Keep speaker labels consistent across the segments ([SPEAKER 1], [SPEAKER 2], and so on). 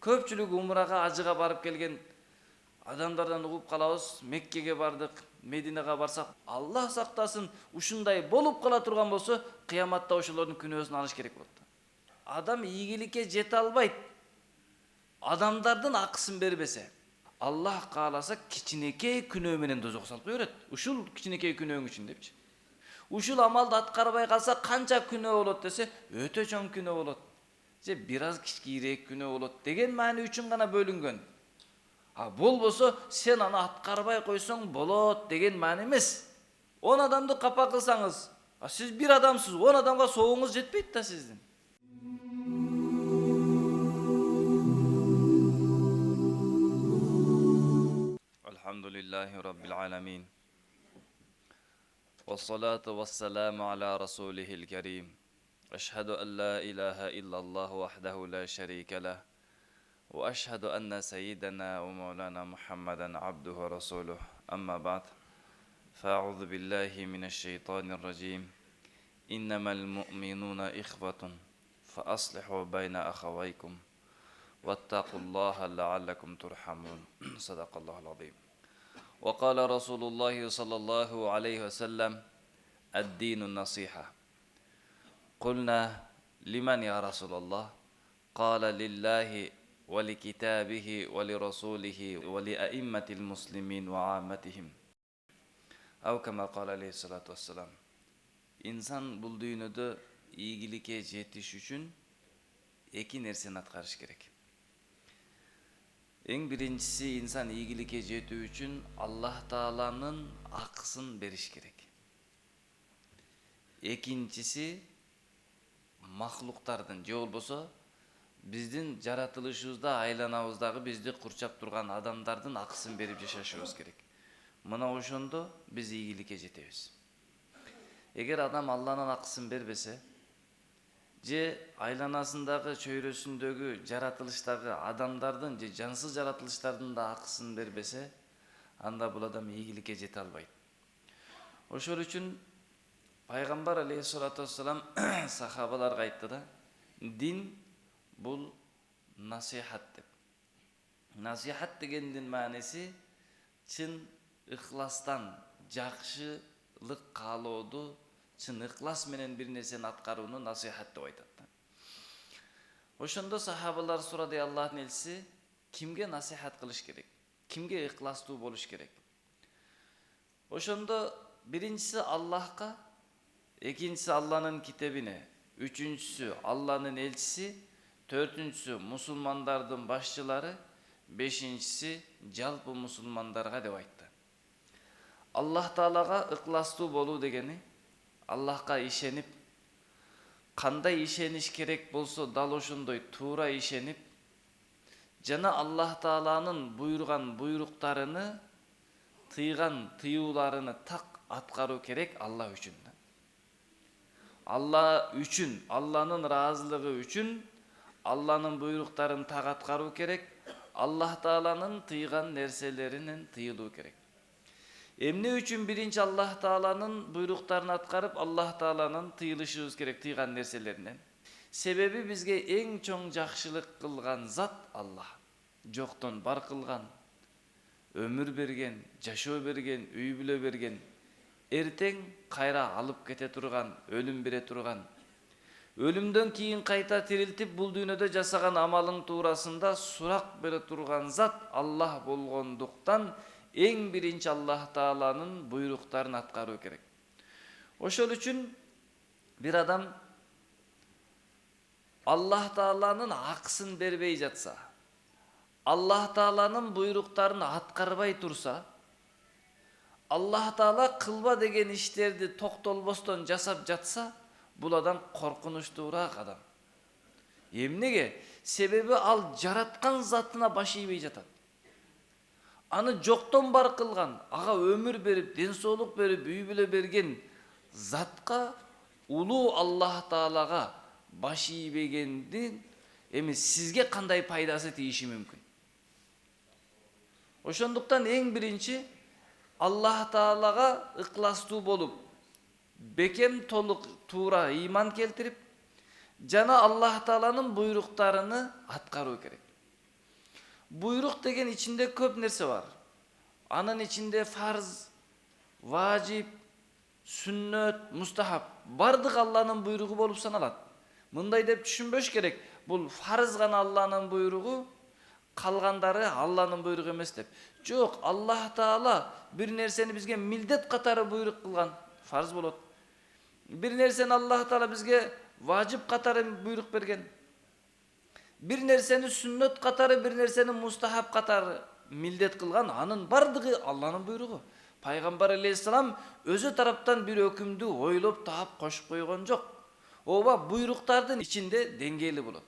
[SPEAKER 1] Көпчүлүк умрага, ажыга барып келген адамдардан угуп калабыз. Меккеге бардык, Мединага барсак, Аллах сактасын, ушундай болуп кала турган болсо, кыяматта ошолордун күнөөсүн алыш керек болот. Адам ийгиликке жете албайт. Адамдардын акысын бербесе, Аллах кааласа кичинекей күнөө менен дозокко салып коет. Ушул кичинекей күнөөң үчүн депчи. Ушул амалды аткарбай калса канча күнөө болот десе, өтө чоң күнөө болот. Же бир аз кичкирээк күнөө болот деген маани үчүн гана бөлүнгөн. Болбосо сен аны аткарбай койсоң болот деген маани эмес. 10 адамды капа кылсаңыз, сиз бир адамсыз, 10 адамга соогуңуз жетпейт да сиздин. Алхамдулиллахи раббил аламин. Вассалату вассаламу аля расулихил карим. Ашхаду ан ла илаха иллаллаху вахдаху ла шарика лах. وأشهد أن سيدنا ومولانا محمدا عبده ورسوله أما بعد فأعوذ بالله من الشيطان الرجيم إنما المؤمنون إخوة فأصلحوا بين أخويكم واتقوا الله لعلكم ترحمون صدق الله العظيم وقال رسول الله صلى الله عليه وسلم الدين النصيحة قلنا لمن يا رسول الله قال لله ولكتابه ولرسوله ولأئمة المسلمين وعامتهم أو كما قال عليه الصلاة والسلام. İnsan bul dünyada iyigilike jetiş üçün iki nerseni atkарыш керек. Эң биринчиси инсан ийгиликке жетүү үчүн Аллах Тааланын акысын бериш керек. Экинчиси махлуктардын же болбосо биздин жаратылышыбызда айланабыздагы бизди курчап турган адамдардын акысын берип жашашыбыз керек. Мына ошондо биз ийгиликке жетебиз. Эгер адам Алланын акысын бербесе, же айланасындагы чөйрөсүндөгү жаратылыштагы адамдардын же жансыз жаратылыштардын да акысын бербесе, анда бул адам ийгиликке жете албайт. Ошол үчүн пайгамбар алейхиссалату вассалам сахабаларга айтты да, дин бул насихат деп. Насихат дегендин мааниси чын ыхластан жакшылык каалооду, чын ыхлас менен бир нерсени аткарууну насихат деп айтат. Ошондо сахабалар сурады, Аллахтын элчиси, кимге насихат кылыш керек? Кимге ыхластуу болуш керек? Ошондо биринчиси Аллахка, экинчиси Алланын китебине, үчүнчүсү Алланын элчиси, төртүнчүсү мусулмандардын башчылары, бешинчиси жалпы мусулмандарга деп айтты. Аллах Таалага ыхластуу болуу дегени Аллахка ишенип, кандай ишениш керек болсо дал ошондой туура ишенип, жана Аллах Тааланын буйруган буйруктарыны, тыйган тыюуларыны так аткаруу керек Алла үчүн. Алла үчүн, Алланын ыраазылыгы үчүн Алланын буйруктарын так аткаруу керек, Аллах Тааланын тыйган нерселеринен тыйылуу керек. Эмне үчүн биринчи Аллах Тааланын буйруктарын аткарып, Аллах Тааланын тыйылышыбыз керек тыйган нерселеринен? Себеби бизге эң чоң жакшылык кылган зат Аллах. Жоктон бар кылган, өмүр берген, жашоо берген, үй бүлө берген, эртең кайра алып кете турган, өлүм бере турган, өлүмдөн кийин кайта тирилтип бул дүйнөдө жасаган амалың туурасында сурак бере турган зат Аллах болгондуктан эң биринчи Аллах Тааланын буйруктарын аткаруу керек. Ошол үчүн бир адам Аллах Тааланын акысын бербей жатса, Аллах Тааланын буйруктарын аткарбай турса, Аллах Таала кылба деген иштерди токтолбостон жасап жатса, бул адам коркунучтуураак адам. Эмнеге? Себеби ал жараткан затына баш ийбей жатат. Аны жоктон бар кылган, ага өмүр берип, ден соолук берип, үй бүлө берген затка, улуу Аллах Таалага баш ийбегендин эми сизге кандай пайдасы тийиши мүмкүн? Ошондуктан эң биринчи Аллах Таалага ыхластуу болуп, бекем толук туура ыйман келтирип, жана Аллах Тааланын буйруктарыны аткаруу керек. Буйрук деген içinde көп нерсе бар. Анын içinde farz, vacip, sünnet, mustahab бардык Алланын буйругу болуп саналат. Мындай деп түшүнбөш керек. Бул farz гана Алланын буйругу, калгандары Алланын буйругу эмес деп. Жок, Аллах Таала бир нерсени бизге милдет катары буйрук кылган, farz болот. Бир нерсени Аллах Таала бизге важип катары буйрук берген. Бир нерсени сүннөт катары, бир нерсени мустахаб катары милдет кылган, анын бардыгы Алланын буйругу. Пайгамбар алейхиссалам өзү тараптан бир өкүмдү ойлоп таап кошуп койгон жок. Ооба буйруктардын ичинде деңгээли болот.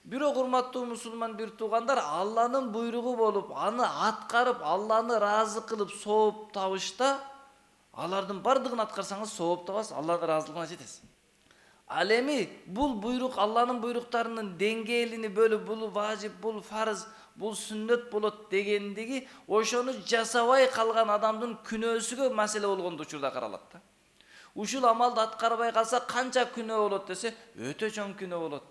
[SPEAKER 1] Бирок урматтуу мусулман бир туугандар, Алланын буйругу болуп, аны аткарып, Алланы ыраазы кылып сооп табышта, алардын бардыгын аткарсаңыз сооп табасыз, Алланын ыраазылыгына жетесиз. Ал эми бул буйрук Алланын буйруктарынын деңгээлини бөлүп, бул важип, бул фарз, бул сүннөт болот дегендиги ошону жасабай калган адамдын күнөөсүгө маселе болгондо учурда каралат да. Ушул амалды аткарбай калса канча күнөө болот десе, өтө чоң күнөө болот.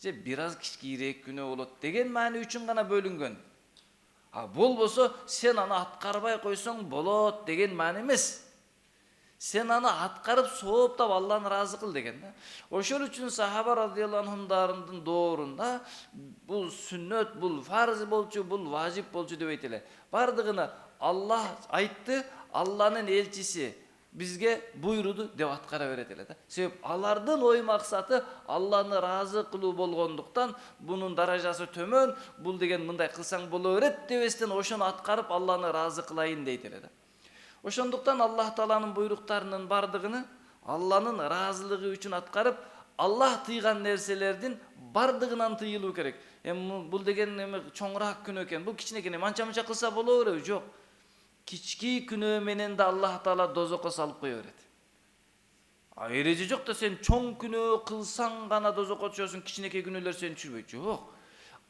[SPEAKER 1] Же бир аз кичкирээк күнөө болот деген маани үчүн гана бөлүнгөн. Болбосо сен аны аткарбай койсоң болот деген маани эмес. Сен аны аткарып сооптап Алланы ыраазы кыл деген да. Ошол үчүн сахаба радыйаллаху анхумдардын доорунда бул сүннөт, бул фарз болчу, бул важип болчу дебейт эле. Бардыгына Аллах айтты, Алланын элчиси бизге буйруду деп аткара берет эле да. Себеп алардын ой максаты Алланы ыраазы кылуу болгондуктан бунун даражасы төмөн, бул деген мындай кылсаң боло берет дебестен ошону аткарып Алланы ыраазы кылайын дейт эле да. Ошондуктан Аллах Тааланын буйруктарынын бардыгыны Алланын ыраазылыгы үчүн аткарып, Аллах тыйган нерселердин бардыгынан тыйылуу керек. Бул деген чоңураак күнөө экен. Бул кичинекей манча-мунча кылса боло береби? Жок. Кички күнөө менен да Аллах Таала дозокко салып кое берет. Эреже жок да сен чоң күнөө кылсаң гана дозокко түшөсүң, кичинекей күнөөлөр сени түшүрбөйт. Жок.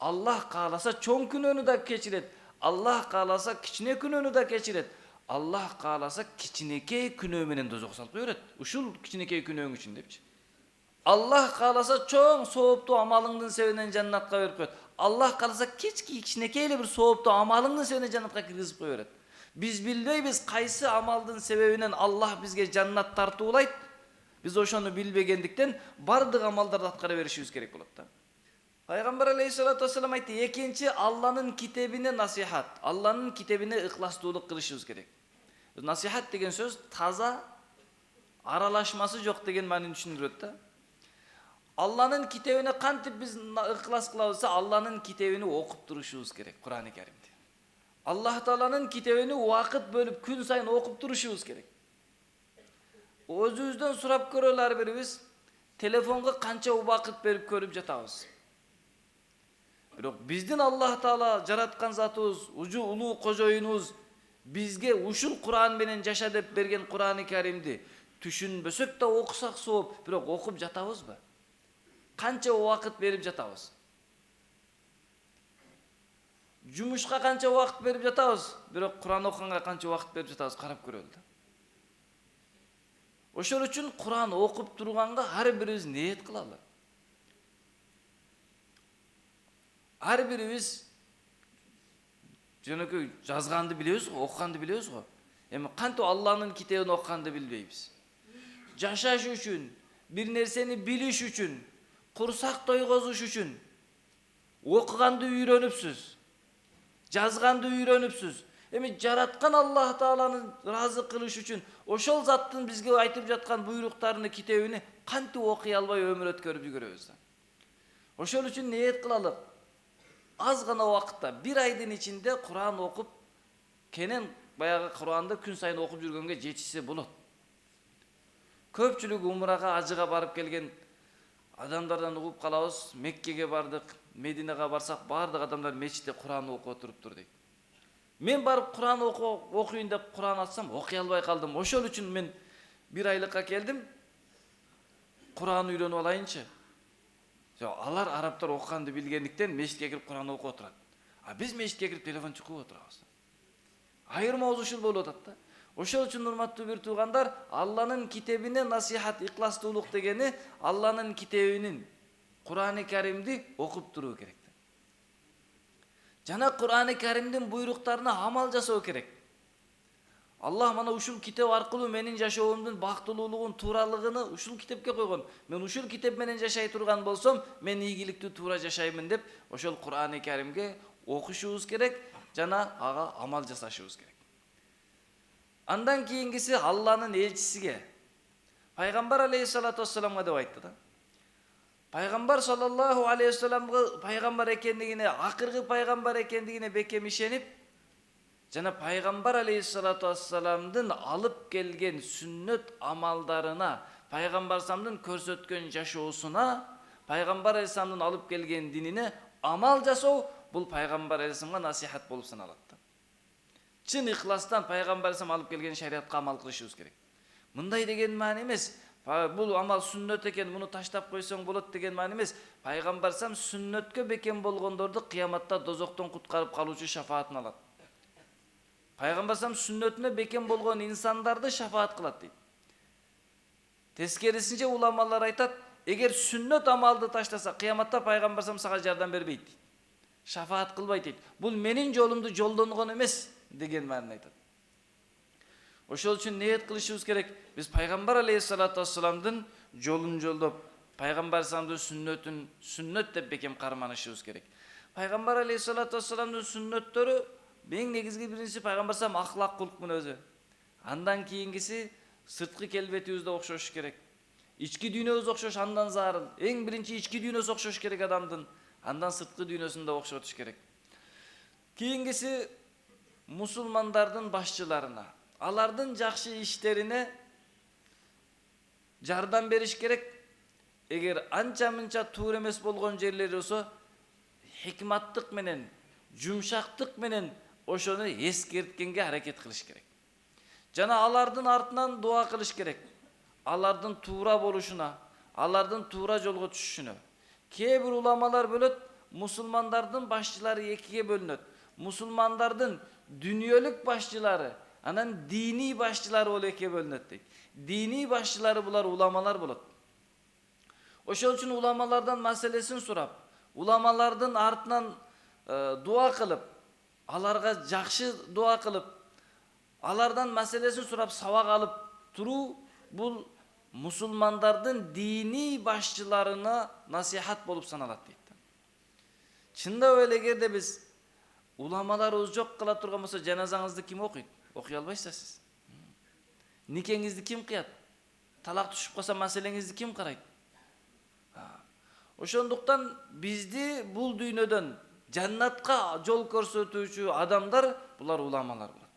[SPEAKER 1] Аллах кааласа чоң күнөөнү да кечирет. Аллах кааласа кичине күнөөнү да кечирет. Аллах кааласа кичинекей күнөө менен дозокко салып кое берет. Ушул кичинекей күнөөң үчүн депчи. Аллах кааласа чоң сооптуу амалыңдын себебинен жаннатка берип коет. Аллах кааласа кичинекей эле бир сооптуу амалыңдын себебинен жаннатка киргизип кое берет. Биз билбейбиз кайсы амалдын себебинен Аллах бизге жаннат тартуулайт. Биз ошону билбегендиктен бардык амалдарды аткара беришибиз керек болот да. Пайгамбар алейхиссалату вассалам айтты, экинчи Алланын китебине насихат, Алланын китебине ыкластуулук кылышыбыз керек. Насихат деген сөз таза, аралашмасы жок деген маанини түшүндүрөт да. Алланын китебине кантип биз ыклас кылабызса, Алланын китебини окуп турушубуз керек, Кур'ан-ы Каримди. Аллах Тааланын китебини убакыт бөлүп күн сайын окуп турушубуз керек. Өзүбүздөн сурап көрөлү ар бирибиз, телефонго канча убакыт берип көрүп жатабыз. Бирок биздин Аллах Таала жараткан затыбыз, улуу кожоюнубуз бизге ушул Кур'ан менен жаша деп берген Кур'ан-ы Каримди түшүнбөсөк да окусак сооп, бирок окуп жатабызбы? Канча убакыт берип жатабыз? Жумушка канча убакыт берип жатабыз? Бирок Кур'ан окуганга канча убакыт берип жатабыз? Карап көрөлү да. Ошол үчүн Кур'ан окуп турганга ар бирибиз ниет кылалы. Ар бирибиз жөнөкөй жазганды билебиз го, окуганды билебиз го. Эми кантип Алланын китебин окуганды билбейбиз. Жашаш үчүн, бир нерсени билиш үчүн, курсак тойгозуш үчүн окуганды үйрөнүпсүз, жазганды үйрөнүпсүз. Эми жараткан Аллах Тааланы ыраазы кылыш үчүн ошол заттын бизге айтып жаткан буйруктарыны, китебини кантип окуй албай өмүр өткөрүп жүрөбүз да. Ошол үчүн ниет кылалы. Аз гана убакытта, бир айдын ичинде Кур'ан окуп, кенен баягы Кур'анды күн сайын окуп жүргөнгө жетишсе болот. Көпчүлүк умрага, ажыга барып келген адамдардан угуп калабыз, Меккеге бардык, Мединага барсак бардык адамдар мечитте Кур'ан окуп отуруптур дейт. Мен барып Кур'ан окуйын деп Кур'ан ачсам, окуй албай калдым. Ошол үчүн мен бир айлыкка келдим, Кур'ан үйрөнүп алайынчы. Алар арабтар окуганды билгендиктен мечитке кирип Кур'ан окуп отурат. Биз мечитке кирип телефон чукуп отурабыз. Айырмабыз ушул болуп атат да. Ошол үчүн урматтуу бир туугандар, Алланын китебине насихат, ыкластуулук дегени Алланын китебинин, Кур'ан-ы Каримди окуп туруу керек. Жана Кур'ан-ы Каримдин буйруктарына амал жасоо керек. Аллах мана ушул китеп аркылуу менин жашоомдун бактылуулугун, тууралыгын ушул китепке койгон. Мен ушул китеп менен жашай турган болсом, мен ийгиликтүү туура жашаймын деп, ошол Кур'ан-ы Каримге окушубуз керек, жана ага амал жасашыбыз керек. Андан кийингиси Алланын элчисиге, пайгамбар алейхиссалату вассаламга деп айтты да. Пайгамбар саллаллаху алейхи вассаламга пайгамбар экендигине, акыркы пайгамбар экендигине бекем ишенип, жана пайгамбар алейхиссалату вассаламдын алып келген сүннөт амалдарына, пайгамбар саламдын көрсөткөн жашоосуна, пайгамбар алейхиссаламдын алып келген динине амал жасоо бул пайгамбар алейхиссаламга насихат болуп саналат. Чын ихластан пайгамбар алейхиссалам алып келген шариатка амал кылышыбыз керек. Мындай деген маани эмес. Бул амал сүннөт экен, муну таштап койсоң болот деген маани эмес. Пайгамбар алейхиссалам сүннөткө бекем болгондорду кыяматта дозоктон куткарып калуучу шафаатын алат. Пайгамбар алейхиссалам сүннөтүнө бекем болгон инсандарды шафаат кылат дейт. Тескерисинче уламалар айтат, эгер сүннөт амалды таштаса, кыяматта пайгамбар алейхиссалам сага жардам бербейт дейт. Шафаат кылбайт дейт. Бул менин жолумду жолдонгон эмес деген маанини айтат. Ошол үчүн ниет кылышыбыз керек. Биз пайгамбар алейхиссалату вассаламдын жолун жолдоп, пайгамбар алейхиссаламдын сүннөт деп бекем карманышыбыз керек. Пайгамбар алейхиссалату вассаламдын сүннөттөрү эң негизги биринчиси пайгамбар алейхиссалам ахлак кулк мүнөзү. Андан кийингиси сырткы келбетибиз да окшош керек. Ички дүйнөбүз окшош, андан зарыл. Эң биринчи ички дүйнөсү окшош керек адамдын. Андан сырткы дүйнөсүн да окшотуш керек. Кийингиси мусулмандардын башчыларына, алардын жакшы иштерине жардам бериш керек. Эгер анча-мынча туура эмес болгон жерлери болсо, хикматтык менен, жумшактык менен ошону эскерткенге аракет кылыш керек. Жана алардын артынан дуа кылыш керек. Алардын туура болушуна, алардын туура жолго түшүшүнө. Кээ бир уламалар бөлөт, мусулмандардын башчылары экиге бөлүнөт. Мусулмандардын дүниөлүк башчылары, анан дини башчылары болуп экиге бөлүнөт дейт. Дини башчылары булар уламалар болот. Ошол үчүн уламалардан маселесин сурап, уламалардын артынан дуа кылып, аларга жакшы дуа кылып, алардан маселесин сурап сабак алып туруу бул мусулмандардын дини башчыларына насихат болуп саналат дейт. Чындап эле эгерде биз уламаларыбыз жок кыла турган болсо, жаназаңызды ким окуйт? Окуй албайсыз сиз. Никеңизди ким кыят? Талак түшүп калса маселеңизди ким карайт? Ошондуктан бизди бул дүйнөдөн жаннатка жол көрсөтүүчү адамдар булар уламалар болот.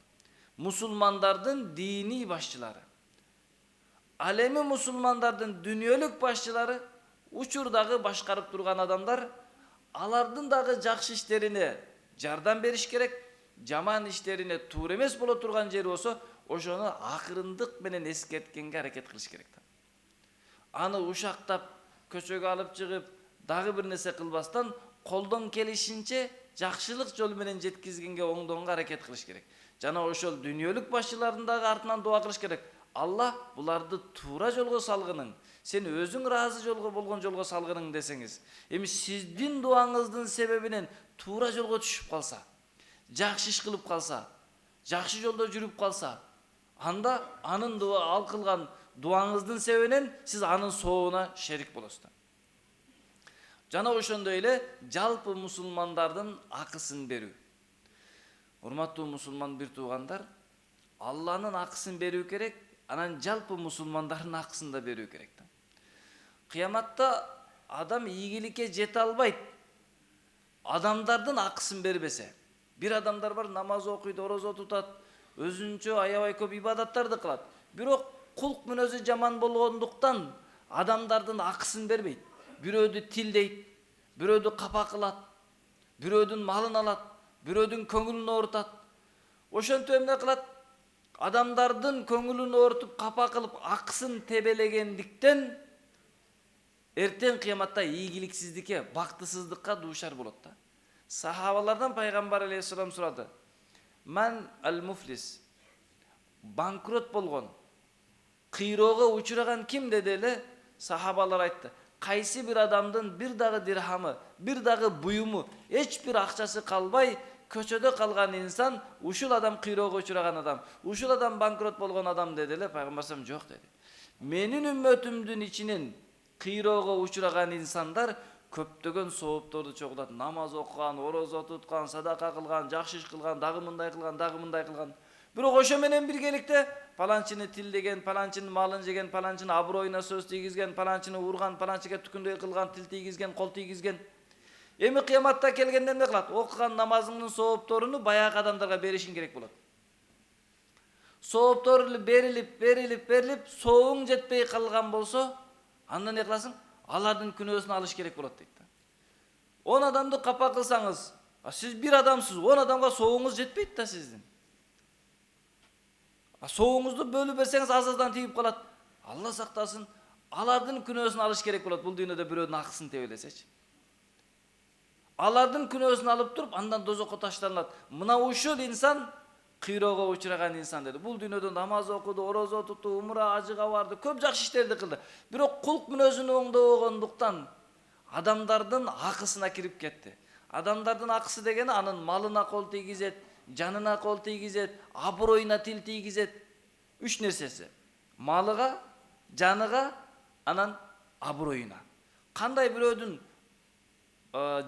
[SPEAKER 1] Мусулмандардын дини башчылары. Ал эми мусулмандардын дүниөлүк башчылары учурдагы башкарып турган адамдар, алардын дагы жакшы иштерине жардам бериш керек, жаман иштерине туура эмес боло турган жери болсо, ошону акырындык менен эскерткенге аракет кылыш керек. Аны ушактап, көчөгө алып чыгып, дагы бир нерсе кылбастан, колдон келишинче жакшылык жол менен жеткизгенге оңдонго аракет кылыш керек. Жана ошол дүниөлүк башчылардын дагы артынан дуа кылыш керек. Алла буларды туура жолго салгынын, сен өзүң ыраазы жолго болгон жолго салгынын десеңиз, эми сиздин дуаңыздын себебинен туура жолго түшүп калса, жакшы иш кылып калса, жакшы жолдо жүрүп калса, анда анын ал кылган дуаңыздын себебинен сиз анын соогуна шерик болосуз. Жана ошондой эле жалпы мусулмандардын акысын берүү. Урматтуу мусулман бир туугандар, Алланын акысын берүү керек, анан жалпы мусулмандардын акысын да берүү керек. Кыяматта адам ийгиликке жете албайт, адамдардын акысын бербесе. Бир адамдар бар, намаз окуйт, орозо тутат, өзүнчө аябай көп ибадаттарды кылат. Бирок кулк мүнөзү жаман болгондуктан адамдардын акысын бербейт. Бирөөдү тилдейт, бирөөдү капа кылат, бирөөдүн малын алат, бирөөдүн көңүлүн оорутат. Ошентип эмне кылат? Адамдардын көңүлүн оорутуп, капа кылып, акысын тебелегендиктен эртең кыяматта ийгиликсиздикке, бактысыздыкка дуушар болот да. Сахабалардан пайгамбар алейхиссалам сурады: "Ман ал-муфлис?" Банкрот болгон, кыйроого учураган ким деди эле? Сахабалар айтты: кайсы бир адамдын бир дагы дирхамы, бир дагы буюму, эч бир акчасы калбай көчөдө калган инсан, ушул адам кыйроого учураган адам, ушул адам банкрот болгон адам деди эле. Пайгамбар салам жок деди. Менин үммөтүмдүн ичинен кыйроого учураган инсандар көптөгөн соопторду чогулат. Намаз окуган, орозо туткан, садака кылган, жакшы иш кылган, дагы мындай кылган, дагы мындай кылган. Бирок ошо менен биргеликте паланчыны тилдеген, паланчынын малын жеген, паланчынын аброюна сөз тийгизген, паланчыны урган, паланчыга түкүндөй кылган, тил тийгизген, кол тийгизген. Эми кыяматта келгенде эмне кылат? Окуган намазыңдын соопторуну баягы адамдарга беришиң керек болот. Сооптор берилип, сооң жетпей калган болсо, анда эмне кыласың? Алардын күнөөсүн алыш керек болот дейт. 10 адамды капа кылсаңыз, сиз бир адамсыз, 10 адамга сооңуз жетпейт да сиздин. Сооңузду бөлүп берсеңиз азаздан тийип калат. Алла сактасын, алардын күнөөсүн алыш керек болот. Бул дүйнөдө бирөөнүн акысын тебе элесечи. Алардын күнөөсүн алып туруп, андан дозокко ташталат. Мына ушул инсан кыйроого учураган инсан деди. Бул дүйнөдө намаз окуду, орозо тутту, умра, ажыга барды, көп жакшы иштерди кылды. Бирок кулк мүнөзүн оңдобогондуктан адамдардын акысына кирип кетти. Адамдардын акысы дегени анын малына кол тийгизет, жанына кол тийгизет, аброюна тил тийгизет. 3 нерсеси: малыга, жаныга, анан аброюна. Кандай бирөөдүн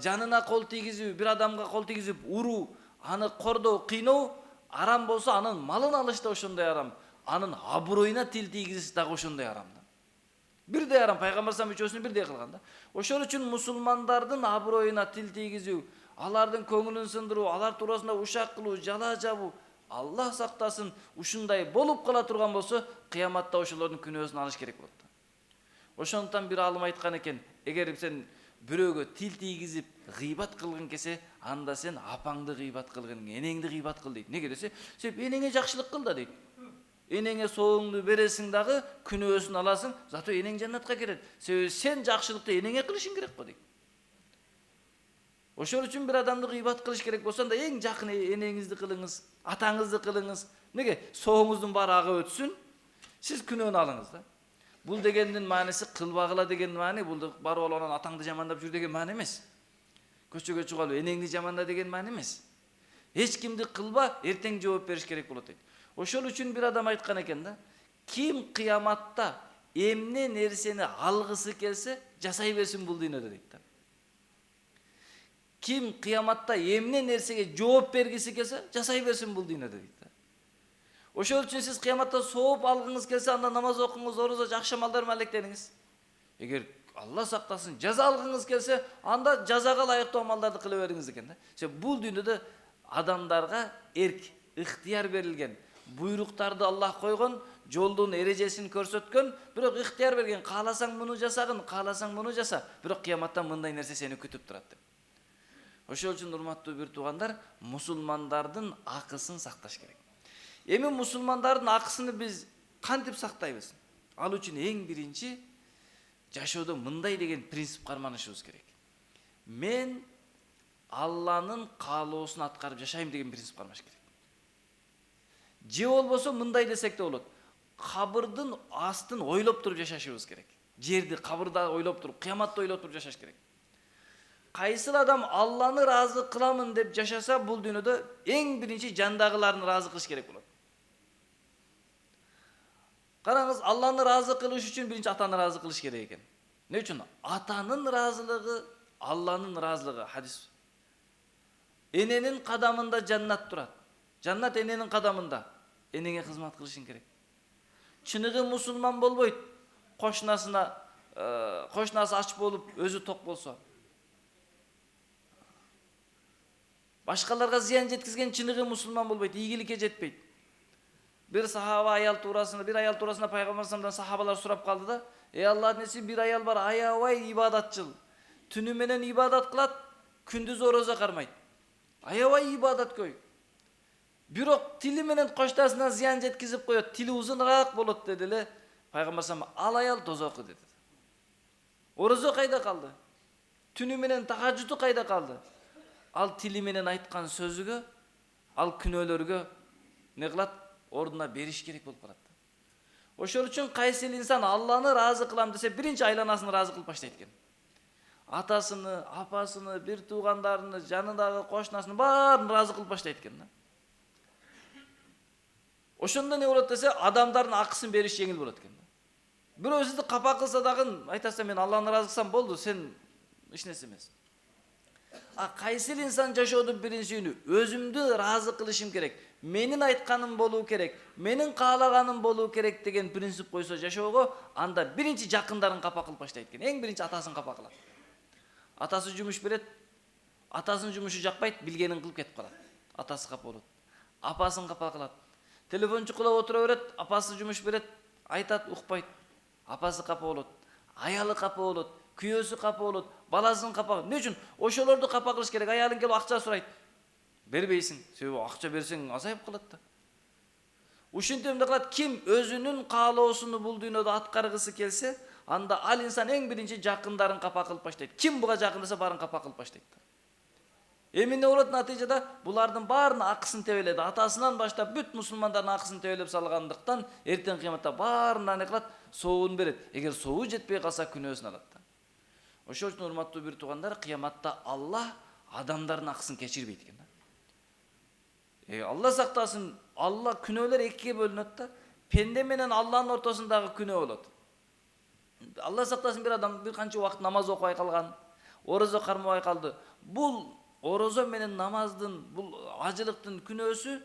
[SPEAKER 1] жанына кол тийгизип, бир адамга кол тийгизип, уруу, аны кордоо, кыйноо арам болсо, анын малын алыш да ошондой арам, анын аброюна тил тийгизиш дагы ошондой арам. Бирдей арам. Пайгамбар салам үчөөсүнү бирдей кылган да. Ошол үчүн мусулмандардын аброюна тил тийгизүү, алардын көңүлүн сындыруу, алар туурасында ушак кылуу, жала жабуу, Аллах сактасын, ушундай болуп кала турган болсо, кыяматта ошолордун күнөөсүн алыш керек болот. Ошондуктан бир алым айткан экен, эгер сен бирөөгө тил тийгизип гыйбат кылгың келсе, анда сен апаңды гыйбат кылгын, энеңди гыйбат кыл дейт. Неге десе, сен энеңе жакшылык кыл да дейт. Энеңе сооңду бересиң дагы күнөөсүн аласың, зато энең жаннатка кирет. Себеби сен жакшылыкты энеңе кылышың керек го дейт. Ошол үчүн бир адамды гыйбат кылыш керек болсо, анда эң жакын энеңизди кылыңыз, атаңызды кылыңыз. Неге? Сооңуздун баары ага өтсүн, сиз күнөөнү алыңыз да. Бул дегендин мааниси кылбагыла деген маани, бул барып алып атаңды жамандап жүр деген маани эмес. Көчөгө чыгып энеңди жаманда деген маани эмес. Эч кимди кылба, эртең жооп бериш керек болот дейт. Ошол үчүн бир адам айткан экен да, ким кыяматта эмне нерсени алгысы келсе, жасай берсин бул дүйнөдө дейт да. Ким кыяматта эмне нерсеге жооп бергиси келсе, жасай берсин бул дүйнөдө дейт да. Ошол үчүн сиз кыяматта сооп алгыңыз келсе, анда намаз окуңуз, орозо, жакшы амалдар менен алектениңиз. Эгер Алла сактасын, жаза алгыңыз келсе, анда жазага ылайыктуу амалдарды кыла бериңиз экен да. Себеби бул дүйнөдө адамдарга эрк, ыктыяр берилген, буйруктарды Аллах койгон, жолдун эрежесин көрсөткөн, бирок ыктыяр берген. Кааласаң муну жасагын, кааласаң муну жаса, бирок кыяматта мындай нерсе сени күтүп турат деп. Ошол үчүн урматтуу бир туугандар, мусулмандардын акысын сакташ керек. Эми мусулмандардын акысыны биз кантип сактайбыз? Ал үчүн эң биринчи жашоодо мындай деген принцип карманышыбыз керек. Мен Алланын каалоосун аткарып жашайм деген принцип кармаш керек. Же болбосо мындай десек де болот. Кабырдын астын ойлоп туруп жашашыбыз керек. Жерди кабырда ойлоп туруп, кыяматты ойлоп туруп жашаш керек. Кайсыл адам Алланы разы кыламын деп жашаса, бул дүйнөдө эң биринчи жандагыларын разы кылыш керек болот. Караңыз, Алланы разы кылыш үчүн биринчи атаны разы кылыш керек экен. Не үчүн? Атанын разылыгы, Алланын разылыгы. Хадис. Эненин кадамында жаннат турат. Жаннат эненин кадамында. Энеңе кызмат кылышың керек. Чыныгы мусулман болбойт. Кошнасы ач болуп, өзү ток болсо. Башкаларга зыян жеткизген чыныгы мусулман болбойт, ийгиликке жетпейт. Bir аял туурасында Пайгамбар саллаллаху сахабалар сурап калды да, Аллахтын элчиси, bir аял бар, аябай ибадатчыл. Түнү менен ибадат кылат, күндүз орозо кармайт. Аябай ибадаткөй. Бирок тили менен коштасына зыян жеткизип коет, тили узунараак болот деди эле. Пайгамбар саллаллаху ал аял тозокко деди. Орозо кайда калды? Түнү менен тахажжуду кайда калды? Ал тили менен айткан сөзүгө, ал күнөөлөргө не кылат? Ордуна бериш керек болуп калат. Ошол үчүн кайсы инсан Алланы ыраазы кылам десе, биринчи айланасын ыраазы кылып баштайт экен. Атасыны, апасыны, бир туугандарыны, жанындагы кошунасын баарын ыраазы кылып баштайт экен да. Ошондо не болот десе, адамдардын акысын бериш жеңил болот экен. Бирөө сизди капа кылса дагы айтасың, мен Алланы ыраазы кылсам болду, сен эч нерсе эмес. Кайсы инсан жашоодун принцибин өзүмдү ыраазы кылышым керек, менин айтканым болуу керек, менин каалаганым болуу керек деген принцип койсо жашоого, анда биринчи жакындарын капа кылып баштайт экен. Эң биринчи атасын капа кылат. Атасы жумуш берет, атасынын жумушу жакпайт, билгенин кылып кетип калат. Атасы капа болот. Апасын капа кылат. Телефон чукулап отура берет, апасы жумуш берет, айтат, укпайт. Апасы капа болот. Аялы капа болот. Күйөөсү капа болот, баласын капа. Эмне үчүн? Ошолорду капа кылыш керек. Аялың келип акча сурайт. Бербейсиң. Себеби акча берсең азайып калат да. Ушинтип эмне кылат? Ким өзүнүн каалоосуну бул дүйнөдө аткаргысы келсе, анда ал инсан эң биринчи жакындарын капа кылып баштайт. Ким буга жакындаса баарын капа кылып баштайт. Эми эмне болот натыйжада? Булардын баарынын акысын тебелет. Атасынан баштап бүт мусулмандардын акысын тебелеп салгандыктан эртең кыяматта баарына не кылат? Сообун берет. Эгер сообу жетпей калса күнөөсүн алат. Ошол үчүн урматтуу бир туугандар, кыяматта Аллах адамдардын акысын кечирбейт экен да. Алла сактасын, Алла күнөөлөр экиге бөлүнөт да. Пенде менен Алланын ортосундагы күнөө болот. Алла сактасын, бир адам бир канча убакыт намаз окубай калган, орозо кармабай калды. Бул орозо менен намаздын, бул ажылыктын күнөөсү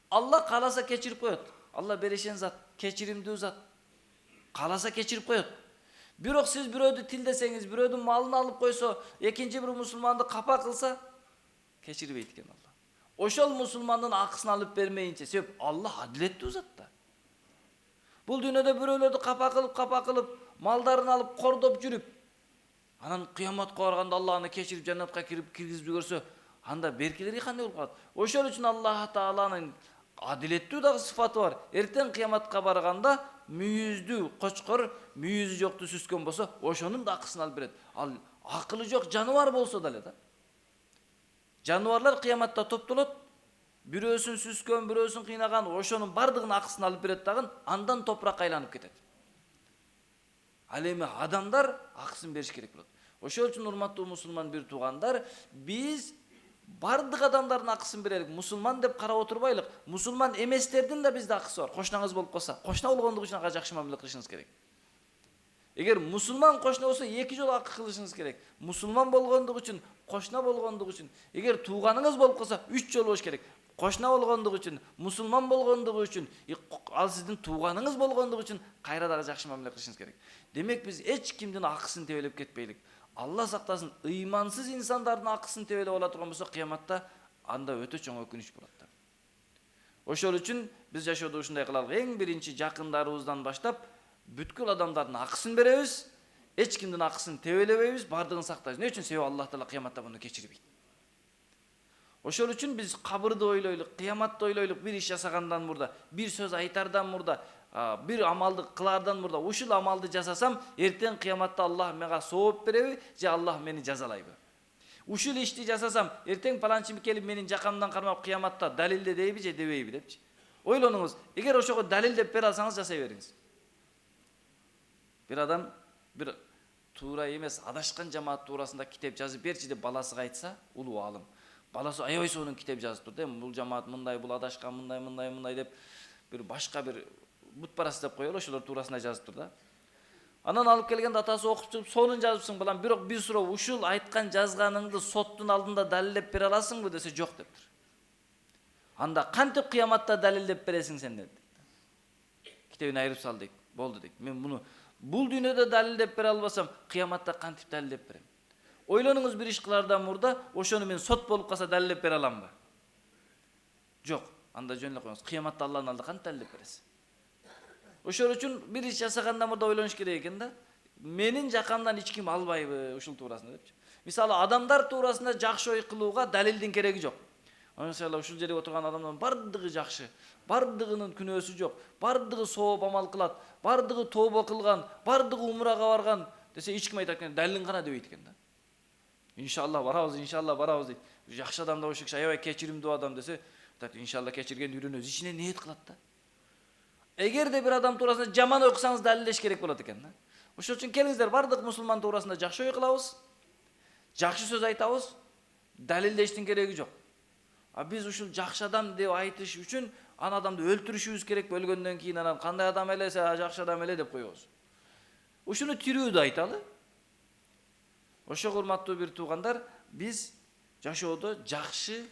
[SPEAKER 1] Алла кааласа кечирип коет. Алла беришен зат, кечиримдүү зат. Кааласа кечирип коет. Бирок сиз бирөөдү тилдесеңиз, бирөөдүн малын алып койсо, экинчи бир мусулманды капа кылса, кечирбейт экен Алла. Ошол мусулмандын акысын алып бермейинче, себеп Алла адилеттүү зат да. Бул дүйнөдө бирөөлөрдү капа кылып, малдарын алып кордоп жүрүп, анан кыяматка барганда Алла аны кечирип жаннатка киргизип жиберсе, анда беркелери кандай болуп калат? Ошол үчүн Аллах Тааланын адилеттүү дагы сыфаты бар. Эртең кыяматка барганда мүйүздүү кочкор, мүйүзү жокту сүскөн болсо, ошонун да акысын алып берет. Ал акылы жок жаныбар болсо деле да. Жаныбарлар кыяматта топтолот, бирөөсүн сүскөн, бирөөсүн кыйнаган, ошонун бардыгынын акысын алып берет дагы, андан топуракка айланып кетет. Ал эми адамдар акысын бериш керек болот. Ошол үчүн урматтуу мусулман бир туугандар, биз бардык адамдардын акысын берелик. Мусулман деп карап отурбайлык. Мусулман эместердин да бизде акысы бар. Кошунаңыз болуп калса, кошуна болгондугу үчүн ага жакшы мамиле кылышыңыз керек. Эгер мусулман кошуна болсо, эки жолу акы кылышыңыз керек. Мусулман болгондугу үчүн, кошуна болгондугу үчүн. Эгер тууганыңыз болуп калса, 3 жолу болуш керек. Кошуна болгондугу үчүн, мусулман болгондугу үчүн, ал сиздин тууганыңыз болгондугу үчүн кайра дагы жакшы мамиле кылышыңыз керек. Демек биз эч кимдин акысын тебелеп кетпейлик. Алла сактасын, ыймансыз инсандардын акысын тебелеп ала турган болсо, кыяматта анда өтө чоң өкүнүч болот да. Ошол үчүн биз жашоодо ушундай кылалык. Эң биринчи жакындарыбыздан баштап бүткүл адамдардын акысын беребиз, эч кимдин акысын тебелебейбиз, бардыгын сактайбыз. Эмне үчүн? Себеби Аллах Таала кыяматта муну кечирбейт. Ошол үчүн биз кабырды ойлойлук, кыяматты ойлойлук, бир иш жасагандан мурда, бир сөз айтардан мурда, бир амалды кылардан мурда, ушул амалды жасасам, эртең кыяматта Аллах мага сооп береби же Аллах мени жазалайбы? Ушул ишти жасасам, эртең паланчы келип менин жакамдан кармап кыяматта далилде дейби же дебейби депчи. Ойлонуңуз, эгер ошого далил деп бере алсаңыз жасай бериңиз. Бир адам бир туура эмес, адашкан жамаат туурасында китеп жазып берчи деп баласыга айтса, улуу алым. Баласы аябай сонун китеп жазып турду, бул жамаат мындай, бул адашкан мындай деп бир башка бир бутпарас деп коелу, ошолор туурасында жазып тур да. Анан алып келгенде атасы окуп чыгып, сонун жазыпсың балам, бирок бир суроо, ушул айткан жазганыңды соттун алдында далилдеп бере аласыңбы десе, жок дептир. Анда кантип кыяматта далилдеп бересиң сен деп. Китебин айырып сал дейт. Болду дейт. Мен муну бул дүйнөдө далилдеп бере албасам, кыяматта кантип далилдеп берем? Ойлонуңуз, бир иш кылардан мурда, ошону мен сот болуп калса далилдеп бере аламбы? Жок. Анда жөн эле коюңуз. Кыяматта Алланын алдында кантип далилдеп бересиз? Ошол үчүн бир иш жасагандан мурда ойлонуш керек экен да. Менин жакамдан эч ким албайбы ушул туурасында депчи. Мисалы, адамдар туурасында жакшы ой кылууга далилдин кереги жок. Мисалы, ушул жерде отурган адамдардын бардыгы жакшы, бардыгынын күнөөсү жок, бардыгы сооп амал кылат, бардыгы тобо кылган, бардыгы умрага барган десе, эч ким айтат экен, далилиң кана дебейт экен да. Иншалла барабыз дейт. Жакшы адам да ошол киши аябай кечиримдүү адам десе, иншалла кечирген үйрөнөбүз. Ичинен ниет кылат да. Эгерде бир адам туурасында жаман окусаңыз далилдеш керек болот экен да. Ошол үчүн келиңиздер бардык мусулман туурасында жакшы ой кылабыз, жакшы сөз айтабыз, далилдештин кереги жок. А биз ушул жакшы адам деп айтыш үчүн аны адамды өлтүрүшүбүз керек, өлгөндөн кийин анан кандай адам элесе, жакшы адам эле деп коебуз. Ушуну тирүүдө айталы. Ошого урматтуу бир туугандар, биз жашоодо жакшы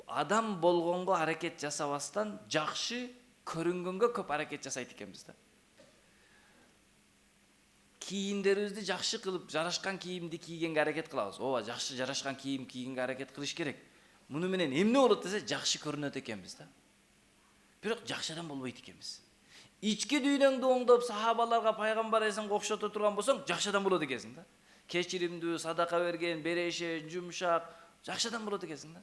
[SPEAKER 1] адам болгонго аракет жасабастан жакшы көрүнгөнгө көп аракет жасайт экенбиз да. Кийимдерибизди жакшы кылып, жарашкан кийимди кийгенге аракет кылабыз. Ооба, жакшы жарашкан кийим кийгенге аракет кылыш керек. Муну менен эмне болот десе, жакшы көрүнөт экенбиз да. Бирок жакшы адам болбойт экенбиз. Ички дүйнөңдү оңдоп, сахабаларга, пайгамбар эсенге окшото турган болсоң, жакшы адам болот экенсиң да. Кечиримдүү, садака берген, берешен, жумшак, жакшы адам болот экенсиң да.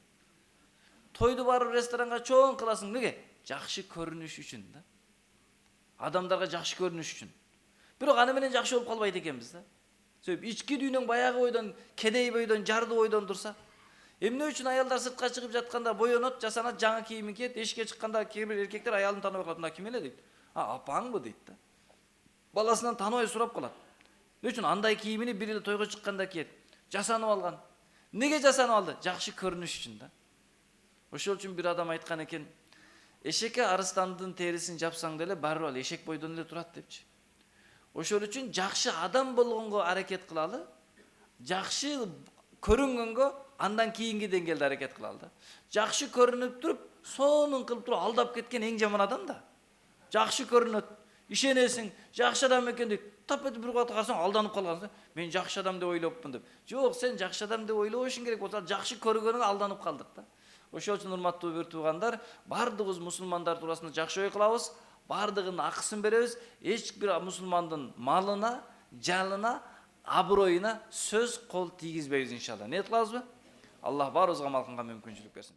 [SPEAKER 1] Тойду барып ресторанга чоң кыласың, неге? Жакшы көрүнүш үчүн да. Адамдарга жакшы көрүнүш үчүн. Бирок аны менен жакшы болуп калбайт экенбиз да. Себеп ички дүйнөң баягы бойдон, кедей бойдон, жарды бойдон турса, эмне үчүн аялдар сыртка чыгып жатканда боёнот, жасанат, жаңы кийимин кийет, эшикке чыкканда кээ бир эркектер аялын тааныбай калат. Мына ким эле дейт. Апаңбы дейт да. Баласынан тааныбай сурап калат. Эмне үчүн андай кийимини бир эле тойго чыкканда кийет? Жасанып алган. Неге жасанып алды? Жакшы көрүнүш үчүн да. Ошол үчүн бир адам айткан экен, эшекке арыстандын терисин жапсаң деле баары эле эшек бойдон эле турат депчи. Ошол үчүн жакшы адам болгонго аракет кылалы, жакшы көрүнгөнгө андан кийинки деңгээлде аракет кылалы да. Жакшы көрүнүп туруп, сонун кылып туруп алдап кеткен эң жаман адам да. Жакшы көрүнөт, ишенесиң, жакшы адам экен дейт. Тап этип бир кат карасаң алданып калгансың. Мен жакшы адам деп ойлопмун деп. Жок, сен жакшы адам деп ойлобошуң керек болсо, жакшы көргөнүңө алданып калдык да. Ошол үчүн урматтуу бир туугандар, бардыгыбыз мусулмандар туурасында жакшы ой кылабыз, бардыгынын акысын беребиз. Эч бир мусулмандын малына, жанына, абыройуна сөз кол тийгизбейбиз иншалла. Не кылабызбы? Аллах баарыбызга малкынга мүмкүнчүлүк берсин.